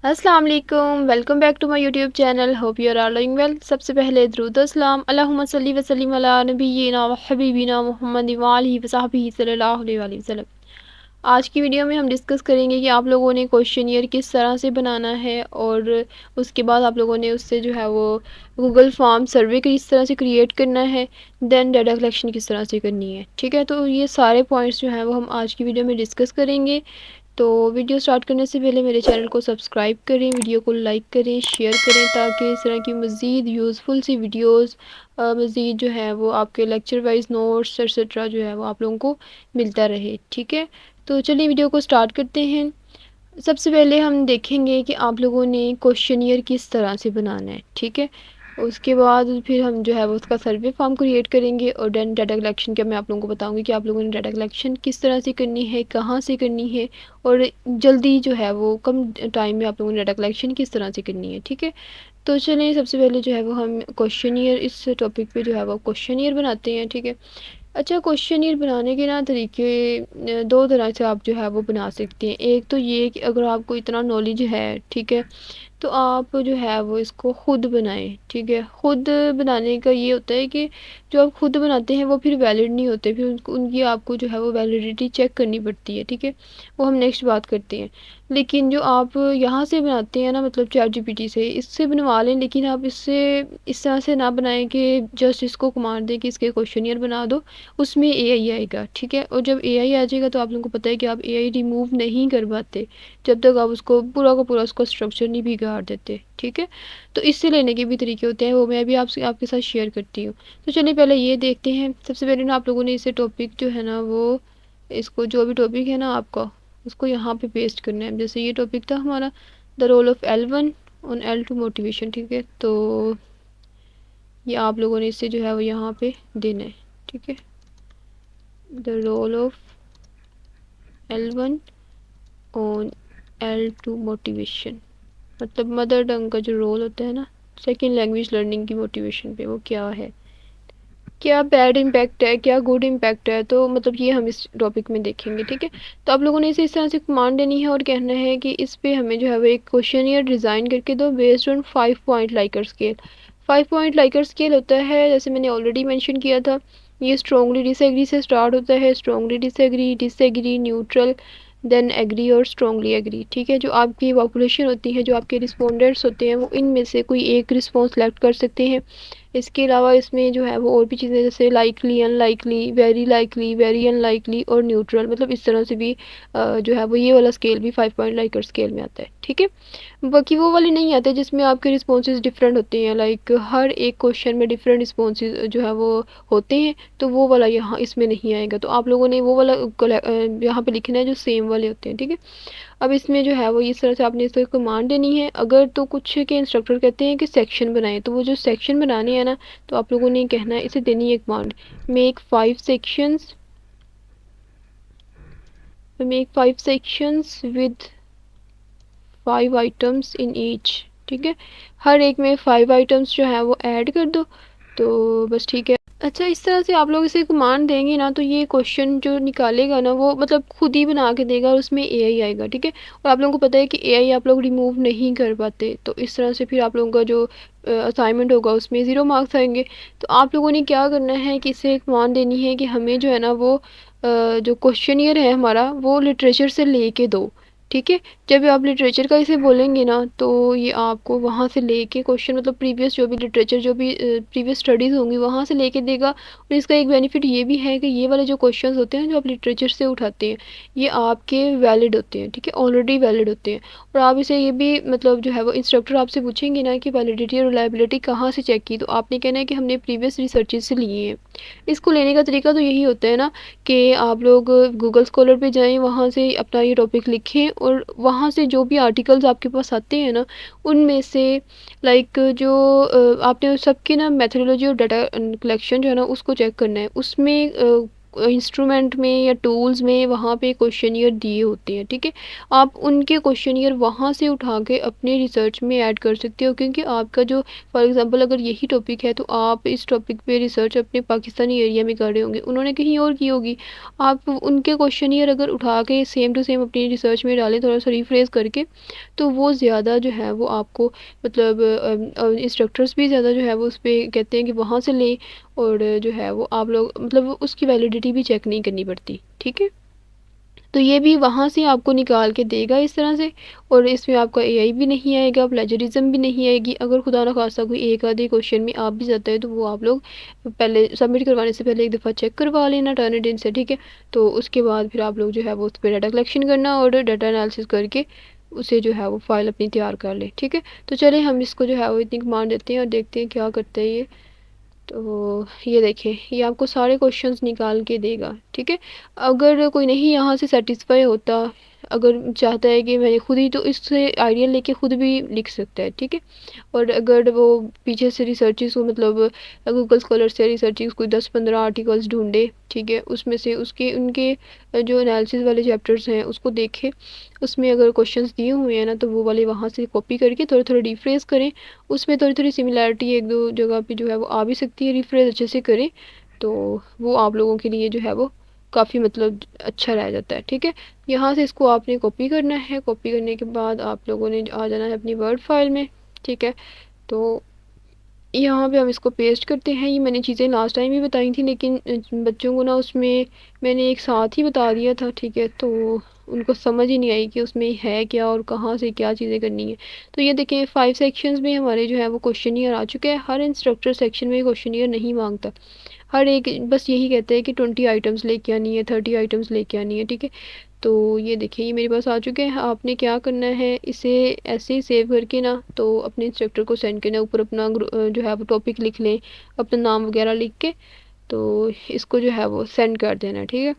अस्सलाम वालेकुम, welcome back to my YouTube channel. Hope you are all doing well. सबसे पहले दुरूद सलाम अल्लाहुम्मा सल्ली व सल्लिम अला नबिय्यिना व हबीबिना मुहम्मद व आलिहि व सहबिही सल्लल्लाहु अलैहि वसल्लम। आज की वीडियो में हम डिस्कस करेंगे कि आप लोगों ने क्वेश्चनियर किस तरह से बनाना है और उसके बाद आप लोगों ने उससे जो है वो गूगल फॉर्म सर्वे किस तरह से क्रिएट करना है, देन डाटा कलेक्शन किस तरह से करनी है। ठीक है, तो ये सारे पॉइंट्स जो हैं वो हम आज की वीडियो में डिस्कस करेंगे। तो वीडियो स्टार्ट करने से पहले मेरे चैनल को सब्सक्राइब करें, वीडियो को लाइक करें, शेयर करें, ताकि इस तरह की मज़ीद यूज़फुल सी वीडियोस मज़ीद जो है वो आपके लेक्चर वाइज नोट्स एक्सेट्रा जो है वो आप लोगों को मिलता रहे। ठीक है, तो चलिए वीडियो को स्टार्ट करते हैं। सबसे पहले हम देखेंगे कि आप लोगों ने क्वेश्चनियर किस तरह से बनाना है। ठीक है, उसके बाद फिर हम जो है वो उसका सर्वे फॉर्म क्रिएट करेंगे और देन डाटा कलेक्शन का मैं आप लोगों को बताऊंगी कि आप लोगों ने डाटा कलेक्शन किस तरह से करनी है, कहाँ से करनी है और जल्दी जो है वो कम टाइम में आप लोगों ने डाटा कलेक्शन किस तरह से करनी है। ठीक है, तो चलिए सबसे पहले जो है वो हम क्वेश्चनियर इस टॉपिक पे जो है वो क्वेश्चनियर बनाते हैं। ठीक है, अच्छा, क्वेश्चनियर बनाने के ना तरीके दो तरह से आप जो है वो बना सकते हैं। एक तो ये कि अगर आपको इतना नॉलेज है, ठीक है, तो आप जो है वो इसको ख़ुद बनाएं। ठीक है, ख़ुद बनाने का ये होता है कि जो आप ख़ुद बनाते हैं वो फिर वैलिड नहीं होते, फिर उनको उनकी आपको जो है वो वैलिडिटी चेक करनी पड़ती है। ठीक है, वो हम नेक्स्ट बात करते हैं। लेकिन जो आप यहाँ से बनाते हैं ना, मतलब चैट जीपीटी से, इससे बनवा लें, लेकिन आप इससे इस तरह से ना बनाएं कि जस्ट इसको कमांड दें कि इसके क्वेश्चनियर बना दो, उसमें एआई आएगा। ठीक है, और जब एआई आ जाएगा तो आप लोगों को पता है कि आप एआई रिमूव नहीं कर पाते जब तक आप उसको पूरा का पूरा उसका स्ट्रक्चर नहीं बिगाड़ देते। ठीक है, तो इससे लेने के भी तरीके होते हैं, वो मैं भी आपसे आपके साथ शेयर करती हूँ। तो चलिए पहले ये देखते हैं। सबसे पहले ना आप लोगों ने इसे टॉपिक जो है ना वो, इसको जो भी टॉपिक है ना आपका, उसको यहाँ पे पेस्ट करना है। जैसे ये टॉपिक था हमारा the role of L1 on L2 motivation. ठीक है, तो ये आप लोगों ने इससे जो है वो यहाँ पे देना है। ठीक है, the role of L1 on L2 motivation, मतलब मदर टंग का जो रोल होता है ना सेकेंड लैंग्वेज लर्निंग की मोटिवेशन पे, वो क्या है, क्या बैड इम्पैक्ट है, क्या गुड इम्पैक्ट है, तो मतलब ये हम इस टॉपिक में देखेंगे। ठीक है, तो आप लोगों ने इसे इस तरह से कमांड देनी है और कहना है कि इस पे हमें जो है वो एक क्वेश्चनियर डिज़ाइन करके दो based on 5 point Likert scale. 5 point Likert scale होता है, जैसे मैंने ऑलरेडी मेंशन किया था, ये स्ट्रॉन्गली डिसएग्री से स्टार्ट होता है। Strongly disagree, disagree, neutral, then agree और स्ट्रॉन्गली एग्री। ठीक है, जो आपकी पॉपुलेशन होती है, जो आपके रिस्पोंडेंट्स होते हैं, वो इनमें से कोई एक रिस्पॉन्स सेलेक्ट कर सकते हैं। इसके अलावा इसमें जो है वो और भी चीज़ें जैसे लाइकली, अनलाइकली, वेरी अनलाइकली और न्यूट्रल, मतलब इस तरह से भी जो है वो ये वाला स्केल भी 5 पॉइंट लाइकर स्केल में आता है। ठीक है, बाकी वो वाले नहीं आते जिसमें आपके रिस्पॉन्सेज डिफरेंट होते हैं, लाइक हर एक क्वेश्चन में डिफरेंट रिस्पॉन्सेज जो है वो होते हैं, तो वो वाला यहाँ इसमें नहीं आएगा। तो आप लोगों ने वो वाला यहाँ पे लिखना है जो सेम वाले होते हैं। ठीक है, अब इसमें जो है वो इस तरह से आपने इसको कमांड देनी है। अगर तो कुछ के इंस्ट्रक्टर कहते हैं कि सेक्शन बनाएं, तो वो जो सेक्शन बनाने हैं ना, तो आप लोगों ने कहना है, इसे देनी है command make 5 sections, with 5 items in each. ठीक है, हर एक में 5 आइटम्स जो है वो ऐड कर दो, तो बस ठीक है। अच्छा, इस तरह से आप लोग इसे कमांड देंगे ना, तो ये क्वेश्चन जो निकालेगा ना वो मतलब खुद ही बना के देगा और उसमें एआई आएगा। ठीक है, और आप लोगों को पता है कि एआई आप लोग रिमूव नहीं कर पाते, तो इस तरह से फिर आप लोगों का जो असाइनमेंट होगा उसमें 0 मार्क्स आएंगे। तो आप लोगों ने क्या करना है कि इसे कमांड देनी है कि हमें जो है ना वो जो क्वेश्चनियर है हमारा वो लिटरेचर से लेके दो। ठीक है, जब आप लिटरेचर का इसे बोलेंगे ना, तो ये आपको वहाँ से लेके क्वेश्चन, मतलब प्रीवियस जो भी लिटरेचर, जो भी प्रीवियस स्टडीज़ होंगी वहाँ से लेके देगा। और इसका एक बेनिफिट ये भी है कि ये वाले जो क्वेश्चंस होते हैं जो आप लिटरेचर से उठाते हैं, ये आपके वैलिड होते हैं। ठीक है, ऑलरेडी वैलिड होते हैं। और आप इसे ये भी मतलब जो है वो इंस्ट्रक्टर आपसे पूछेंगे ना कि वैलिडिटी और रिलायबिलिटी कहाँ से चेक की, तो आपने कहना है कि हमने प्रीवियस रिसर्चेज से लिए हैं। इसको लेने का तरीका तो यही होता है ना कि आप लोग गूगल स्कॉलर पे जाएं, वहाँ से अपना ये टॉपिक लिखें और वहाँ से जो भी आर्टिकल्स आपके पास आते हैं ना, उनमें से लाइक जो आपने सबके ना मेथोडोलॉजी और डाटा कलेक्शन जो है ना उसको चेक करना है। उसमें इंस्ट्रूमेंट में या टूल्स में वहाँ पे क्वेश्चनियर दिए होते हैं, ठीक है। आप उनके क्वेश्चनियर वहाँ से उठा के अपने रिसर्च में ऐड कर सकते हो, क्योंकि आपका जो फॉर एग्जांपल अगर यही टॉपिक है तो आप इस टॉपिक पे रिसर्च अपने पाकिस्तानी एरिया में कर रहे होंगे, उन्होंने कहीं और की होगी। आप उनके क्वेश्चनियर अगर उठा के सेम टू सेम अपनी रिसर्च में डालें, थोड़ा सा रिफ्रेश करके, तो वो ज़्यादा जो है वो आपको मतलब इंस्ट्रक्टर्स भी ज़्यादा जो है वो उस पर कहते हैं कि वहाँ से लें, और जो है वो आप लोग मतलब उसकी वैलिडिटी भी चेक नहीं करनी पड़ती, ठीक है। तो ये भी वहाँ से आपको निकाल के देगा इस तरह से, और इसमें आपका एआई भी नहीं आएगा, प्लेजरिज्म भी नहीं आएगी। अगर खुदा ना खास्ता कोई एक आधे क्वेश्चन में आप भी जाता है तो वो आप लोग पहले सबमिट करवाने से पहले एक दफ़ा चेक करवा लेना टर्निटिन से, ठीक है। तो उसके बाद फिर आप लोग जो है वो उस पर डाटा कलेक्शन करना और डाटा एनालिसिस करके उसे जो है वो फाइल अपनी तैयार कर ले, ठीक है। तो चले हम इसको जो है वो इतनी कमांड देते हैं और देखते हैं क्या करता है ये। तो ये देखें, ये आपको सारे क्वेश्चंस निकाल के देगा, ठीक है। अगर कोई नहीं यहाँ से सेटिस्फाई होता, अगर चाहता है कि मैं खुद ही, तो इससे आइडिया लेके खुद भी लिख सकता है, ठीक है। और अगर वो पीछे से रिसर्चेस को मतलब गूगल स्कॉलर से रिसर्चेस कोई 10-15 आर्टिकल्स ढूंढे, ठीक है, उसमें से उसके उनके जो एनालिसिस वाले चैप्टर्स हैं उसको देखे, उसमें अगर क्वेश्चंस दिए हुए हैं ना तो वो वाले वहाँ से कॉपी करके थोड़े थोड़े रिफ्रेश करें। उसमें थोड़ी थोड़ी सिमिलैरिटी एक दो जगह पे जो है वो आ भी सकती है, रिफ्रेश अच्छे से करें तो वो आप लोगों के लिए जो है वो काफ़ी मतलब अच्छा रह जाता है, ठीक है। यहाँ से इसको आपने कॉपी करना है, कॉपी करने के बाद आप लोगों ने आ जाना है अपनी वर्ड फाइल में, ठीक है। तो यहाँ पे हम इसको पेस्ट करते हैं। ये मैंने चीज़ें लास्ट टाइम ही बताई थी, लेकिन बच्चों को ना उसमें मैंने एक साथ ही बता दिया था, ठीक है। तो उनको समझ ही नहीं आई कि उसमें है क्या और कहाँ से क्या चीज़ें करनी है। तो ये देखें 5 सेक्शंस में हमारे जो है वो क्वेश्चनियर आ चुके हैं। हर इंस्ट्रक्टर सेक्शन में क्वेश्चनियर नहीं मांगता, हर एक बस यही कहते हैं कि 20 आइटम्स लेके आनी है, 30 आइटम्स लेके आनी है, ठीक है। तो ये देखिए ये मेरे पास आ चुके हैं। आपने क्या करना है, इसे ऐसे ही सेव करके ना तो अपने इंस्ट्रक्टर को सेंड करना, ऊपर अपना जो है वो टॉपिक लिख लें, अपना नाम वगैरह लिख के, तो इसको जो है वो सेंड कर देना, ठीक है।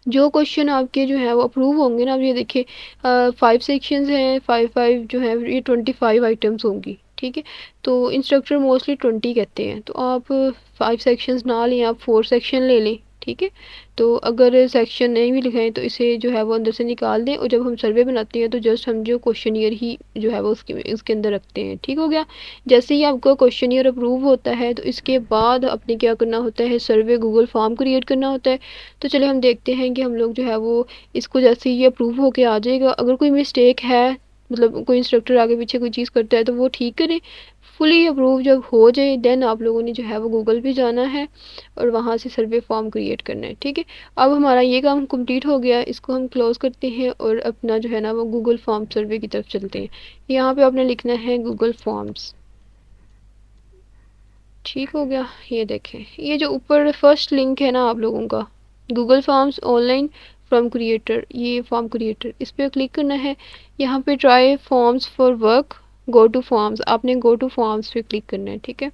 जो क्वेश्चन आपके जो है वो अप्रूव होंगे ना, अब ये देखिए 5 सेक्शंस हैं, 5 5 जो है ये 25 आइटम्स होंगी, ठीक है। तो इंस्ट्रक्टर मोस्टली 20 कहते हैं, तो आप 5 सेक्शंस ना लें, आप 4 सेक्शन ले लें, ठीक है। तो अगर सेक्शन नहीं भी लिखाएं तो इसे जो है वो अंदर से निकाल दें, और जब हम सर्वे बनाते हैं तो जस्ट हम जो क्वेश्चनियर ही जो है वो उसके अंदर रखते हैं, ठीक हो गया। जैसे ही आपका क्वेश्चनियर अप्रूव होता है तो इसके बाद अपने क्या करना होता है, सर्वे गूगल फॉर्म क्रिएट करना होता है। तो चलिए हम देखते हैं कि हम लोग जो है वो इसको जैसे ही ये अप्रूव होके आ जाएगा, अगर कोई मिस्टेक है मतलब कोई इंस्ट्रक्टर आगे पीछे कोई चीज़ करता है तो वो ठीक करें। फुली अप्रूव जब हो जाए देन आप लोगों ने जो है वो गूगल पे जाना है और वहाँ से सर्वे फॉर्म क्रिएट करना है, ठीक है। अब हमारा ये काम कंप्लीट हो गया, इसको हम क्लोज करते हैं और अपना जो है ना वो गूगल फॉर्म सर्वे की तरफ चलते हैं। यहाँ पे आपने लिखना है गूगल फॉर्म्स, ठीक हो गया। ये देखें, ये जो ऊपर फर्स्ट लिंक है ना आप लोगों का, Google forms online from creator, ये फॉर्म क्रिएटर, इस पर क्लिक करना है। यहाँ पे try forms for work, go two forms, आपने गो टू फॉर्म्स पे क्लिक करना है, ठीक है।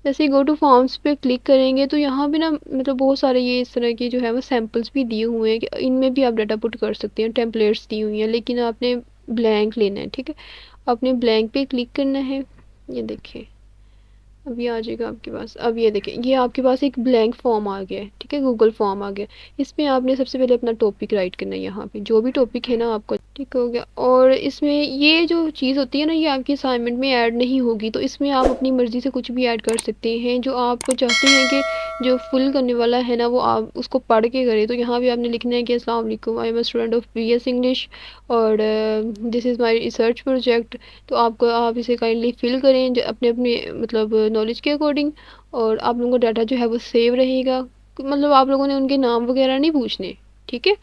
जैसे गो टू फॉर्म्स पे क्लिक करेंगे तो यहाँ पे ना मतलब बहुत सारे ये इस तरह के जो है वो सैम्पल्स भी दिए हुए हैं कि इनमें भी आप डाटा पुट कर सकते हैं, टेम्पलेट्स दी हुई हैं, लेकिन आपने ब्लैंक लेना है, ठीक है। आपने ब्लैंक पे क्लिक करना है। ये देखिए अभी आ जाएगा आपके पास। अब ये देखें ये आपके पास एक ब्लैंक फॉर्म आ गया है, ठीक है, गूगल फॉर्म आ गया। इसमें आपने सबसे पहले अपना टॉपिक राइट करना है, यहाँ पे जो भी टॉपिक है ना आपका, ठीक हो गया। और इसमें ये जो चीज़ होती है ना ये आपकी असाइनमेंट में ऐड नहीं होगी, तो इसमें आप अपनी मर्ज़ी से कुछ भी ऐड कर सकते हैं जो आप चाहते हैं कि जो फुल करने वाला है ना वो आप उसको पढ़ के करें। तो यहाँ पे आपने लिखना है कि अस्सलाम वालेकुम, I am a student of BS English और this is my research project. तो आपको आप इसे काइंडली फिल करें अपने अपने मतलब नॉलेज के अकॉर्डिंग, और आप लोगों का डाटा जो है वो सेव रहेगा। मतलब आप लोगों ने उनके नाम वगैरह नहीं पूछने, ठीक है,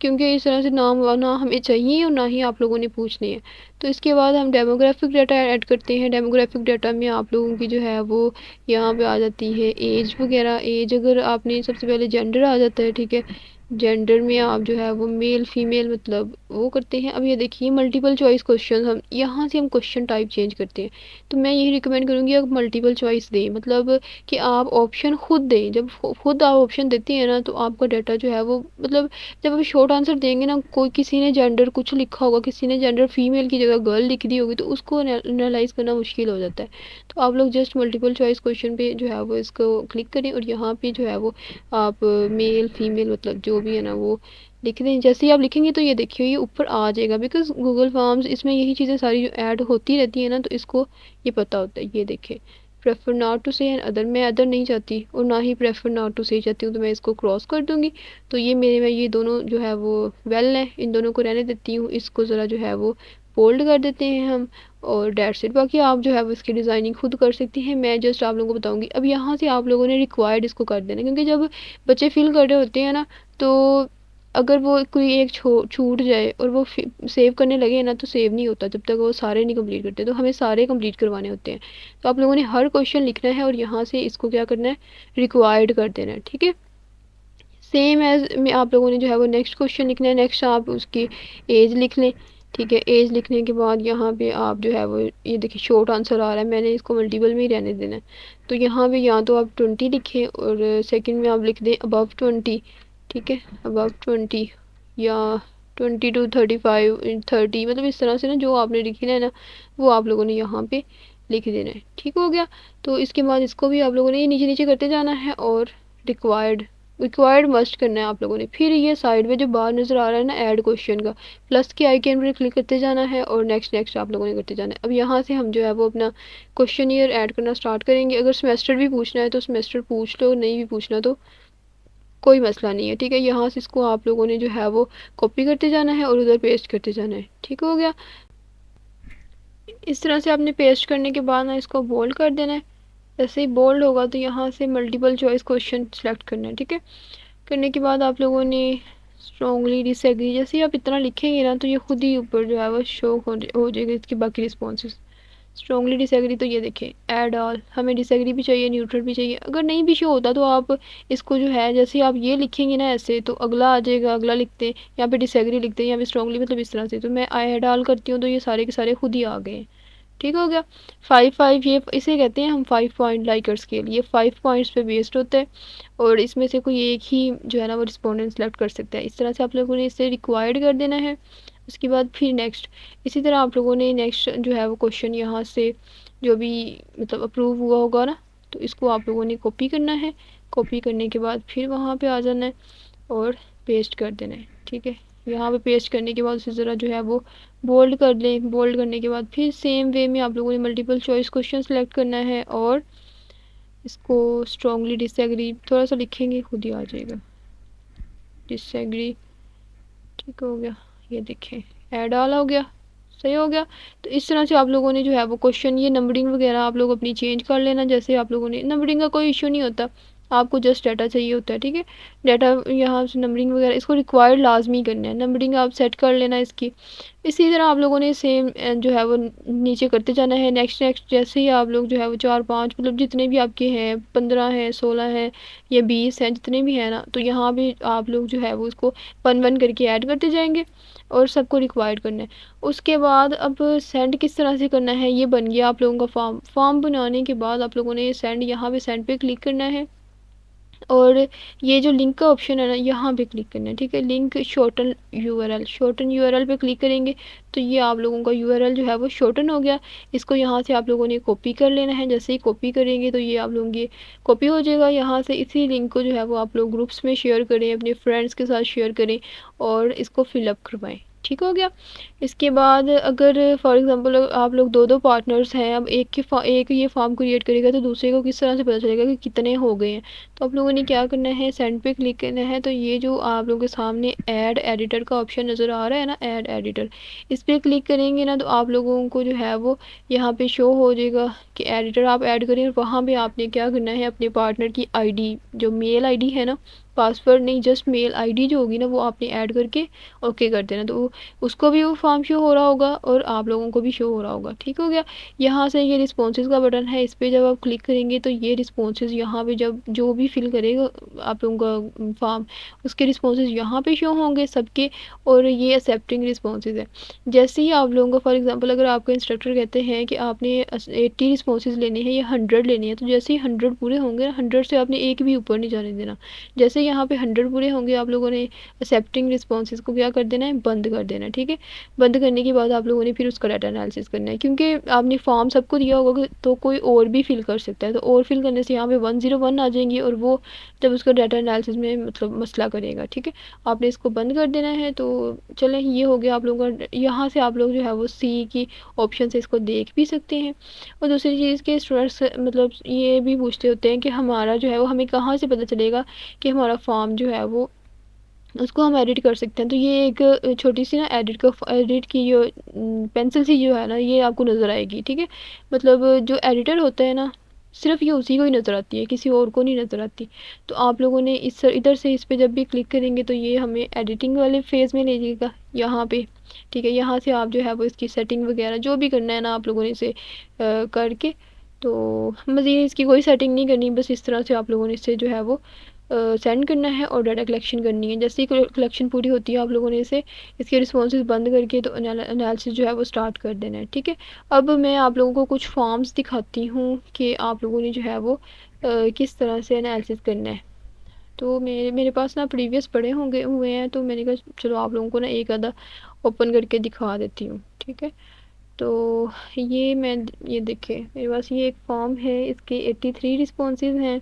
क्योंकि इस तरह से नाम ना हमें चाहिए और ना ही आप लोगों ने पूछने हैं। तो इसके बाद हम डेमोग्राफिक डाटा ऐड करते हैं। डेमोग्राफिक डाटा में आप लोगों की जो है वो यहाँ पे आ जाती है एज वगैरह, एज अगर आपने सबसे पहले जेंडर आ जाता है, ठीक है। जेंडर में आप जो है वो मेल फीमेल मतलब वो करते हैं। अब ये देखिए मल्टीपल चॉइस क्वेश्चन, हम यहाँ से हम क्वेश्चन टाइप चेंज करते हैं। तो मैं यही रिकमेंड करूँगी आप मल्टीपल चॉइस दें, मतलब कि आप ऑप्शन खुद दें। जब खुद आप ऑप्शन देते हैं ना तो आपका डाटा जो है वो मतलब जब आप शॉर्ट आंसर देंगे ना, कोई किसी ने जेंडर कुछ लिखा होगा, किसी ने जेंडर फीमेल की जगह जगह गर्ल लिख दी होगी तो उसको एनालाइज़ करना मुश्किल हो जाता है। तो आप लोग जस्ट मल्टीपल चॉइस क्वेश्चन पे जो है वो इसको क्लिक करें और यहाँ पे जो है वो आप मेल फीमेल मतलब जो भी है ना वो लिख दें। जैसे ही आप लिखेंगे तो ये देखिए ये ऊपर आ जाएगा, बिकॉज़ गूगल फॉर्म्स इसमें यही चीज़ें सारी जो ऐड होती रहती है ना, तो इसको ये पता होता है। ये देखिए प्रेफर नॉट टू से एंड अदर, मैं अदर नहीं चाहती और ना ही प्रेफर नॉट टू से चाहती हूँ, तो मैं इसको क्रॉस कर दूँगी। तो ये मेरे में ये दोनों जो है वो वेल है, इन दोनों को रहने देती हूँ। इसको ज़रा जो है वो बोल्ड कर देते हैं हम और डेट्स इट। बाकी आप जो है वो इसकी डिज़ाइनिंग खुद कर सकती हैं, मैं जस्ट आप लोगों को बताऊँगी। अब यहाँ से आप लोगों ने रिक्वायर्ड इसको कर देना, क्योंकि जब बच्चे फिल कर रहे होते हैं ना, तो अगर वो कोई एक छूट जाए और वो सेव करने लगे ना, तो सेव नहीं होता जब तक वो सारे नहीं कंप्लीट करते। तो हमें सारे कंप्लीट करवाने होते हैं। तो आप लोगों ने हर क्वेश्चन लिखना है और यहाँ से इसको क्या करना है, रिक्वायर्ड कर देना है, ठीक है। सेम एज में आप लोगों ने जो है वो नेक्स्ट क्वेश्चन लिखना है। नेक्स्ट आप उसकी एज लिख लें, ठीक है। एज लिखने के बाद यहाँ पे आप जो है वो ये देखिए शॉर्ट आंसर आ रहा है, मैंने इसको मल्टीपल में ही रहने देना है। तो यहाँ पे या तो आप 20 लिखें और सेकंड में आप लिख दें अबव 20, ठीक है, अबव 20 या 20 to 35 30, मतलब इस तरह से ना जो आपने लिखना है ना वो आप लोगों ने यहाँ पे लिख देना है, ठीक हो गया। तो इसके बाद इसको भी आप लोगों ने ये नीचे नीचे करते जाना है और रिक्वायर्ड मस्ट करना है आप लोगों ने। फिर ये साइड में जो बार नज़र आ रहा है ना ऐड क्वेश्चन का, प्लस के आइकन पर क्लिक करते जाना है और नेक्स्ट नेक्स्ट आप लोगों ने करते जाना है। अब यहाँ से हम जो है वो अपना क्वेश्चन ईयर ऐड करना स्टार्ट करेंगे। अगर सेमेस्टर भी पूछना है तो सेमेस्टर पूछ लो, नहीं भी पूछना तो कोई मसला नहीं है, ठीक है। यहाँ से इसको आप लोगों ने जो है वो कॉपी करते जाना है और उधर पेस्ट करते जाना है, ठीक हो गया। इस तरह से आपने पेस्ट करने के बाद ना इसको बोल्ड कर देना है। जैसे ही बोल्ड होगा तो यहाँ से मल्टीपल चॉइस क्वेश्चन सेलेक्ट करना है, ठीक है। करने के बाद आप लोगों ने स्ट्रॉन्गली डिसएग्री, जैसे ही आप इतना लिखेंगे ना तो ये खुद ही ऊपर जो है वो शो हो जाएगा इसके बाकी रिस्पॉन्सेज। स्ट्रॉन्गली डिसएग्री तो ये देखें ऐड ऑल, हमें डिसएग्री भी चाहिए न्यूट्रल भी चाहिए। अगर नहीं भी शो होता तो आप इसको जो है जैसे आप ये लिखेंगे ना ऐसे तो अगला आ जाएगा, अगला लिखते हैं, यहाँ पे डिसएग्री लिखते हैं, यहाँ पे स्ट्रॉन्गली, मतलब इस तरह से। तो मैं ऐड ऑल करती हूँ तो ये सारे के सारे खुद ही आ गए हैं, ठीक हो गया। 5 ये इसे कहते हैं हम 5 पॉइंट लाइकर स्केल। ये 5 पॉइंट्स पे बेस्ड होता है और इसमें से कोई एक ही जो है ना वो रिस्पोंडेंट सेलेक्ट कर सकता है। इस तरह से आप लोगों ने इसे रिक्वायर्ड कर देना है। उसके बाद फिर नेक्स्ट इसी तरह आप लोगों ने नेक्स्ट जो है वो क्वेश्चन यहाँ से जो भी मतलब अप्रूव हुआ होगा ना, तो इसको आप लोगों ने कॉपी करना है। कॉपी करने के बाद फिर वहाँ पे आ जाना है और पेस्ट कर देना है, ठीक है। यहाँ पे पेस्ट करने के बाद उसे ज़रा जो है वो बोल्ड कर लें। बोल्ड करने के बाद फिर सेम वे में आप लोगों ने मल्टीपल चॉइस क्वेश्चन सेलेक्ट करना है और इसको स्ट्रॉन्गली डिसएग्री थोड़ा सा लिखेंगे खुद ही आ जाएगा, डिसएग्री, ठीक हो गया। ये देखें ऐड ऑल हो गया, सही हो गया। तो इस तरह से आप लोगों ने जो है वो क्वेश्चन, ये नंबरिंग वगैरह आप लोग अपनी चेंज कर लेना। जैसे आप लोगों ने नंबरिंग का कोई इशू नहीं होता, आपको जस्ट डाटा चाहिए होता है, ठीक है। डाटा यहाँ से नंबरिंग वगैरह इसको रिक्वायर्ड लाजमी करना है, नंबरिंग आप सेट कर लेना इसकी। इसी तरह आप लोगों ने सेम जो है वो नीचे करते जाना है। नेक्स्ट नेक्स्ट जैसे ही आप लोग जो है वो 4 5 मतलब जितने भी आपके हैं 15 हैं 16 हैं या 20 हैं जितने भी हैं ना, तो यहाँ भी आप लोग जो है वो उसको 1 1 करके ऐड करते जाएंगे और सबको रिक्वायर्ड करना है। उसके बाद अब सेंड किस तरह से करना है, ये बन गया आप लोगों का फॉर्म बनाने के बाद आप लोगों ने सेंड, यहाँ पे सेंड पे क्लिक करना है और ये जो लिंक का ऑप्शन है ना यहाँ पे क्लिक करना है, ठीक है। लिंक शॉर्टन यूआरएल पे क्लिक करेंगे तो ये आप लोगों का यूआरएल जो है वो शॉर्टन हो गया। इसको यहाँ से आप लोगों ने कॉपी कर लेना है। जैसे ही कॉपी करेंगे तो ये आप लोगों की कॉपी हो जाएगा। यहाँ से इसी लिंक को जो है वो आप लोग ग्रुप्स में शेयर करें, अपने फ्रेंड्स के साथ शेयर करें और इसको फिलअप करवाएं, ठीक हो गया। इसके बाद अगर फॉर एग्ज़ाम्पल आप लोग दो पार्टनर्स हैं, अब एक ये फॉर्म क्रिएट करेगा तो दूसरे को किस तरह से पता चलेगा कि कितने हो गए हैं। तो आप लोगों ने क्या करना है, सेंड पे क्लिक करना है। तो ये जो आप लोगों के सामने ऐड एडिटर का ऑप्शन नज़र आ रहा है ना, ऐड एडिटर, इस पर क्लिक करेंगे ना तो आप लोगों को जो है वो यहाँ पे शो हो जाएगा कि एडिटर आप ऐड करें। और वहाँ पे आपने क्या करना है, अपने पार्टनर की आईडी, जो मेल आईडी है ना, पासवर्ड नहीं जस्ट मेल आईडी जो होगी ना वो आपने ऐड करके ओके कर देना। तो उसको भी वो फॉर्म शो हो रहा होगा और आप लोगों को भी शो हो रहा होगा, ठीक हो गया। यहाँ से ये रिस्पॉन्सेज का बटन है, इस पर जब आप क्लिक करेंगे तो ये रिस्पॉन्सेज यहाँ पे जब जो भी फिल करेगा आप लोगों का फॉर्म, उसके रिस्पॉन्सेज यहाँ पे शो होंगे सबके। और ये एक्सेप्टिंग रिस्पॉन्सेज है। जैसे ही आप लोगों को फॉर एग्जांपल अगर आपका इंस्ट्रक्टर कहते हैं कि आपने 80 रिस्पॉन्सेज लेने हैं या 100 लेने हैं, तो जैसे ही 100 पूरे होंगे ना, 100 से आपने एक भी ऊपर नहीं जाने देना। जैसे यहाँ पे 100 पूरे होंगे, आप लोगों ने एक्सेप्टिंग रिस्पॉन्सेज को क्या कर देना है, बंद कर देना है। ठीक है, बंद करने के बाद आप लोगों ने फिर उसका डाटा एनालिसिस करना है, क्योंकि आपने फॉर्म सबको दिया होगा तो कोई और भी फिल कर सकता है, तो और फिल करने से यहाँ पे 101 आ जाएंगी और वो जब उसका डाटा एनालिसिस में मतलब मसला करेगा। ठीक है, आपने इसको बंद कर देना है। तो चलें, ये हो गया आप लोगों का। यहाँ से आप लोग जो है वो सी की ऑप्शन से इसको देख भी सकते हैं। और दूसरी चीज़ के स्टूडेंट्स मतलब ये भी पूछते होते हैं कि हमारा जो है वो हमें कहाँ से पता चलेगा कि हमारा फॉर्म जो है वो उसको हम एडिट कर सकते हैं। तो ये एक छोटी सी ना एडिट की जो पेंसिल सी जो है ना, ये आपको नज़र आएगी। ठीक है, मतलब जो एडिटर होता है ना, सिर्फ ये उसी को ही नज़र आती है, किसी और को नहीं नज़र आती। तो आप लोगों ने इस इधर से इस पे जब भी क्लिक करेंगे तो ये हमें एडिटिंग वाले फेज़ में ले जाएगा यहाँ पे। ठीक है, यहाँ से आप जो है वो इसकी सेटिंग वगैरह जो भी करना है ना आप लोगों ने इसे करके, तो मज़ीद इसकी कोई सेटिंग नहीं करनी, बस इस तरह से आप लोगों ने इससे जो है वो सेंड करना है और डाटा कलेक्शन करनी है। जैसे ही कलेक्शन पूरी होती है आप लोगों ने इसे इसके रिस्पॉन्सेज बंद करके तो एनालिसिस जो है वो स्टार्ट कर देना है। ठीक है, अब मैं आप लोगों को कुछ फॉर्म्स दिखाती हूँ कि आप लोगों ने जो है वो किस तरह से एनालिसिस करना है। तो मेरे पास ना प्रीवियस पड़े होंगे हुए हैं, तो मैंने कहा चलो आप लोगों को ना एक आधा ओपन करके दिखा देती हूँ। ठीक है, तो ये देखिए मेरे पास ये एक फॉर्म है, इसके 83 रिस्पॉन्सेज हैं।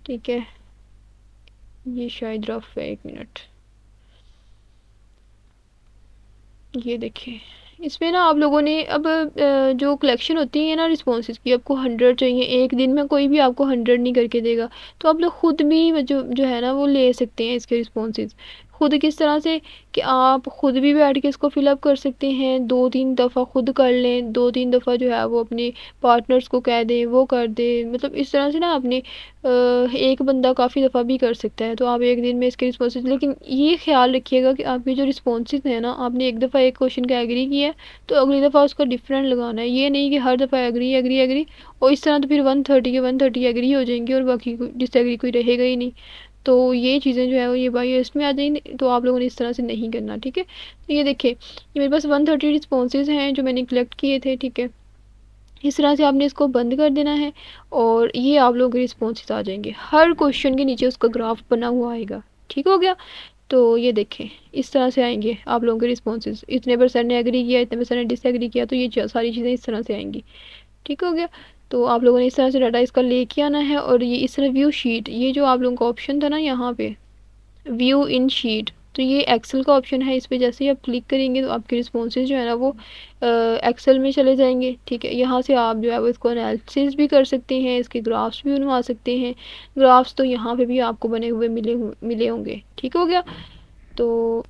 ठीक है, ये शायद रफ है, 1 मिनट। ये देखिए, इसमें ना आप लोगों ने अब जो कलेक्शन होती है ना रिस्पॉन्सेज की, आपको 100 चाहिए एक दिन में, कोई भी आपको 100 नहीं करके देगा। तो आप लोग ख़ुद भी जो है ना वो ले सकते हैं इसके रिस्पॉन्सेज। खुद किस तरह से कि आप खुद भी बैठ के इसको फिलअप कर सकते हैं, 2-3 दफ़ा खुद कर लें, 2-3 दफ़ा जो है वो अपने पार्टनर्स को कह दें वो कर दें। मतलब इस तरह से ना अपने एक बंदा काफ़ी दफ़ा भी कर सकता है। तो आप एक दिन में इसके रिस्पॉन्सेज, लेकिन ये ख्याल रखिएगा कि आपके जो रिस्पॉन्सेज हैं ना, आपने एक दफ़ा एक क्वेश्चन का एग्री किया तो अगली दफ़ा उसका डिफरेंट लगाना है। ये नहीं कि हर दफ़ा एग्री एग्री एग्री, और इस तरह तो फिर 130 के 130 एग्री हो जाएंगे और बाकी डिसएग्री कोई रहेगा ही नहीं। तो ये चीज़ें जो है वो ये बायस में आ जाएंगी, तो आप लोगों ने इस तरह से नहीं करना। ठीक है, तो ये देखिए ये मेरे पास 130 रिस्पॉन्सेज हैं जो मैंने कलेक्ट किए थे। ठीक है, इस तरह से आपने इसको बंद कर देना है और ये आप लोगों के रिस्पॉन्सेज आ जाएंगे। हर क्वेश्चन के नीचे उसका ग्राफ बना हुआ आएगा। ठीक हो गया, तो ये देखें इस तरह से आएंगे आप लोगों के रिस्पॉन्सेज। इतने परसेंट ने एग्री किया, इतने परसेंट ने डिसएग्री किया, तो ये सारी चीज़ें इस तरह से आएंगी। ठीक हो गया, तो आप लोगों ने इस तरह से डाटा इसका लेके आना है। और ये इस तरह व्यू शीट, ये जो आप लोगों का ऑप्शन था ना यहाँ पे व्यू इन शीट, तो ये एक्सेल का ऑप्शन है। इस पर जैसे ही आप क्लिक करेंगे तो आपके रिस्पॉन्सेज जो है ना वो एक्सेल में चले जाएंगे। ठीक है, यहाँ से आप जो है वो इसको एनालिसिस भी कर सकते हैं, इसके ग्राफ्स भी बनवा सकते हैं। ग्राफ्स तो यहाँ पे भी आपको बने हुए मिले होंगे। ठीक हो गया, तो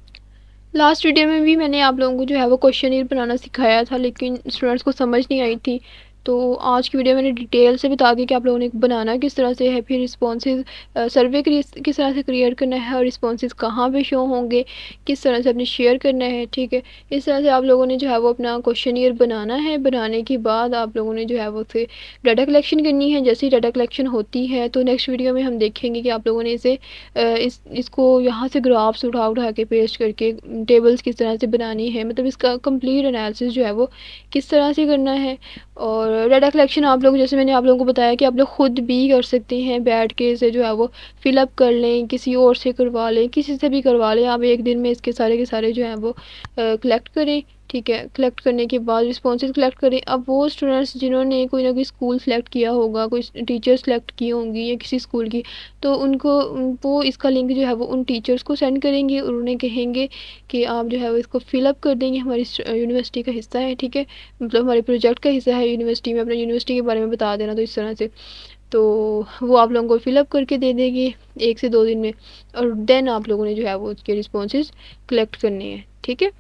लास्ट वीडियो में भी मैंने आप लोगों को जो है वो क्वेश्चन बनाना सिखाया था, लेकिन स्टूडेंट्स को समझ नहीं आई थी। तो आज की वीडियो मैंने डिटेल से बता दी कि आप लोगों ने बनाना किस तरह से है, फिर रिस्पॉन्सेज सर्वे किस तरह से क्रिएट करना है और रिस्पॉन्सेज कहाँ पे शो होंगे, किस तरह से अपने शेयर करना है। ठीक है, इस तरह से आप लोगों ने जो है वो अपना क्वेश्चन बनाना है। बनाने के बाद आप लोगों ने जो है वो फिर डाटा कलेक्शन करनी है। जैसे ही डाटा कलेक्शन होती है तो नेक्स्ट वीडियो में हम देखेंगे कि आप लोगों ने इसे इसको यहाँ से ग्राफ्स उठा के पेस्ट करके टेबल्स किस तरह से बनानी है, मतलब इसका कंप्लीट एनालिसिस जो है वो किस तरह से करना है। और डाटा कलेक्शन आप लोग, जैसे मैंने आप लोगों को बताया कि आप लोग ख़ुद भी कर सकते हैं, बैठ के इसे जो है वो फिलअप कर लें, किसी और से करवा लें, किसी से भी करवा लें। आप एक दिन में इसके सारे के सारे जो हैं वो कलेक्ट करें। ठीक है, कलेक्ट करने के बाद रिस्पॉन्सेज कलेक्ट करें। अब वो स्टूडेंट्स जिन्होंने कोई ना कोई स्कूल सेलेक्ट किया होगा, कोई टीचर सेलेक्ट की होंगी या किसी स्कूल की, तो उनको वो इसका लिंक जो है वो उन टीचर्स को सेंड करेंगे और उन्हें कहेंगे कि आप जो है वो इसको फिलअप कर देंगे, हमारी यूनिवर्सिटी का हिस्सा है। ठीक है, मतलब हमारे प्रोजेक्ट का हिस्सा है यूनिवर्सिटी में, अपने यूनिवर्सिटी के बारे में बता देना। तो इस तरह से तो वो आप लोगों को फिलअप करके दे देंगे 1 से 2 दिन में, और देन आप लोगों ने जो है वो उसके रिस्पॉन्सेज कलेक्ट करने हैं। ठीक है,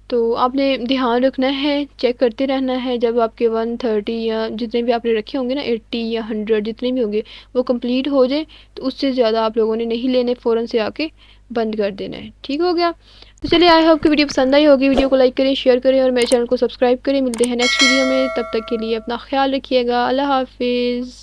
तो आपने ध्यान रखना है, चेक करते रहना है। जब आपके 130 या जितने भी आपने रखे होंगे ना, 80 या 100 जितने भी होंगे वो कंप्लीट हो जाए, तो उससे ज़्यादा आप लोगों ने नहीं लेने, फ़ौरन से आके बंद कर देना है। ठीक हो गया, तो चलिए आई होप कि वीडियो पसंद आई होगी। वीडियो को लाइक करें, शेयर करें और मेरे चैनल को सब्सक्राइब करें। मिलते हैं नेक्स्ट वीडियो में, तब तक के लिए अपना ख्याल रखिएगा। अल्लाह हाफिज़।